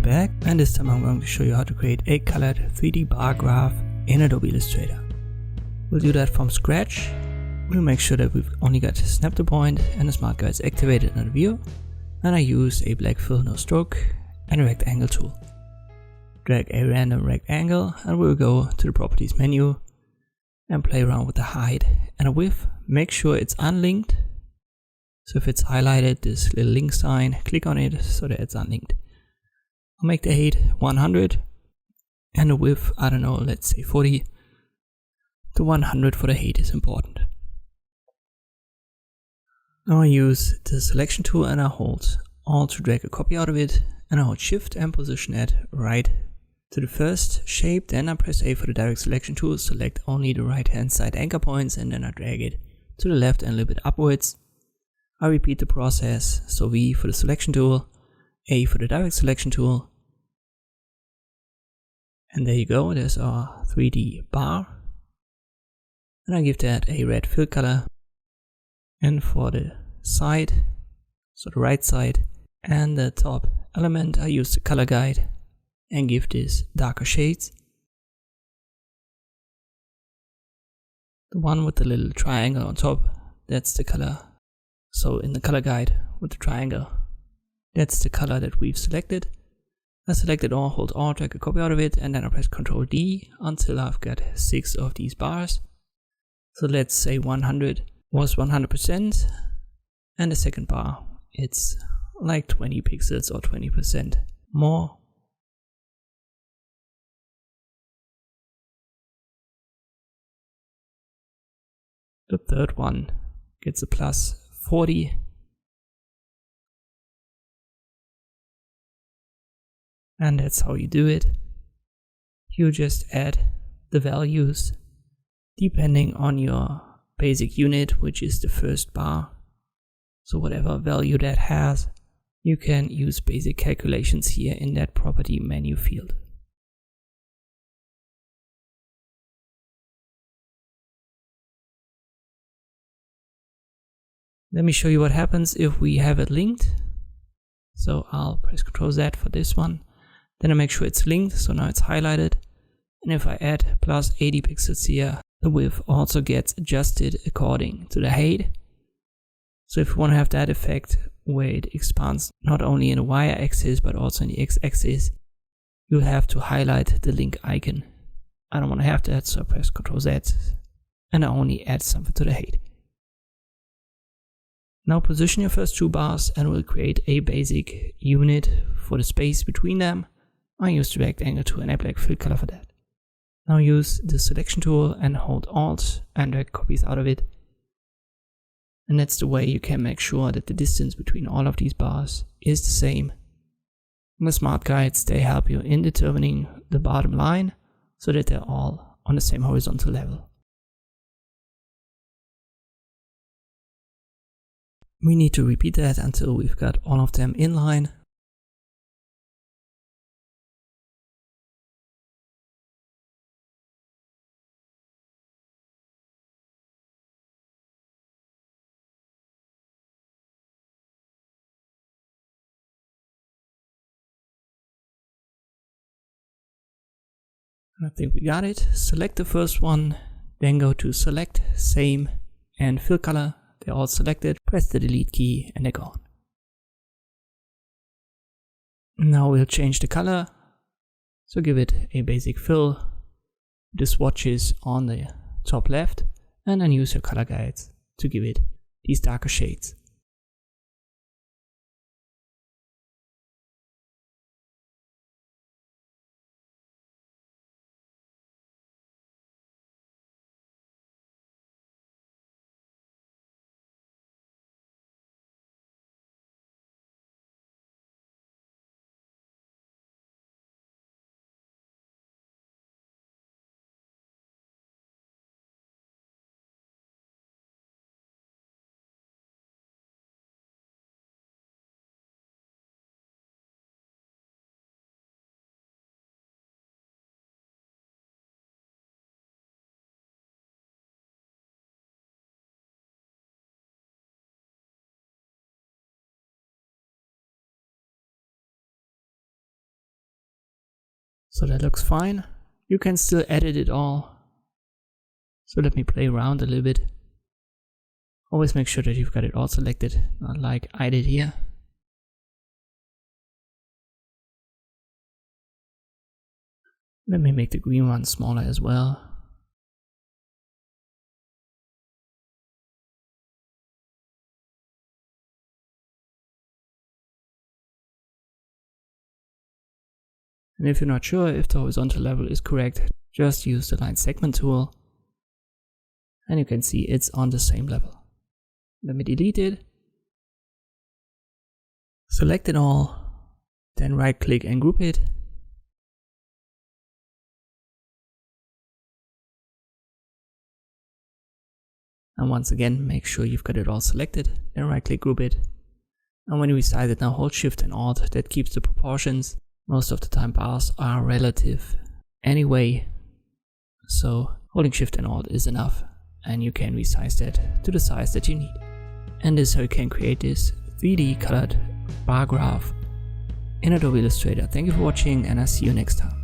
we're back, and this time I'm going to show you how to create a colored 3D bar graph in Adobe Illustrator. We'll do that from scratch. We'll make sure that we've only got snap to point and the smart guides activated in the view, and I use a black fill no stroke and a rectangle tool. Drag a random rectangle and we'll go to the properties menu and play around with the height and the width. Make sure it's unlinked. So if it's highlighted, this little link sign, click on it so that it's unlinked. I'll make the height 100 and the width, I don't know, let's say 40. The 100 for the height is important. Now I use the selection tool and I hold Alt to drag a copy out of it, and I hold Shift and position it right to the first shape. Then I press A for the direct selection tool, select only the right hand side anchor points, and then I drag it to the left and a little bit upwards. I repeat the process, so V for the selection tool, A for the direct selection tool, and there you go, there's our 3D bar. And I give that a red fill color, and for the side, so the right side and the top element, I use the color guide and give this darker shades. The one with the little triangle on top, that's the color. So in the color guide with the triangle, that's the color that we've selected. I selected all, hold Alt, drag a copy out of it, and then I press Ctrl D until I've got 6 of these bars. So let's say 100 was 100%, and the second bar, it's like 20 pixels or 20% more. The third one gets a plus 40. And that's how you do it. You just add the values depending on your basic unit, which is the first bar. So whatever value that has, you can use basic calculations here in that property menu field. Let me show you what happens if we have it linked. So I'll press Ctrl Z for this one. Then I make sure it's linked, so now it's highlighted. And if I add plus 80 pixels here, the width also gets adjusted according to the height. So if you want to have that effect where it expands not only in the y-axis but also in the x-axis, you'll have to highlight the link icon. I don't want to have that, so I press Ctrl Z and I only add something to the height. Now position your first 2 bars and we'll create a basic unit for the space between them. I use the rectangle tool and a black fill color for that. Now use the selection tool and hold Alt and drag copies out of it. And that's the way you can make sure that the distance between all of these bars is the same. And the smart guides, they help you in determining the bottom line so that they're all on the same horizontal level. We need to repeat that until we've got all of them in line. I think we got it. Select the first one, then go to Select, Same, and Fill Color. They're all selected. Press the Delete key and they're gone. Now we'll change the color. So give it a basic fill. The swatches on the top left, and then use your color guides to give it these darker shades. So that looks fine. You can still edit it all. So let me play around a little bit. Always make sure that you've got it all selected, not like I did here. Let me make the green one smaller as well. And if you're not sure if the horizontal level is correct, just use the line segment tool. And you can see it's on the same level. Let me delete it. Select it all, then right click and group it. And once again, make sure you've got it all selected, then right click group it. And when you resize it now, hold Shift and Alt, that keeps the proportions. Most of the time bars are relative anyway, so holding Shift and Alt is enough, and you can resize that to the size that you need. And this is how you can create this 3D colored bar graph in Adobe Illustrator. Thank you for watching, and I'll see you next time.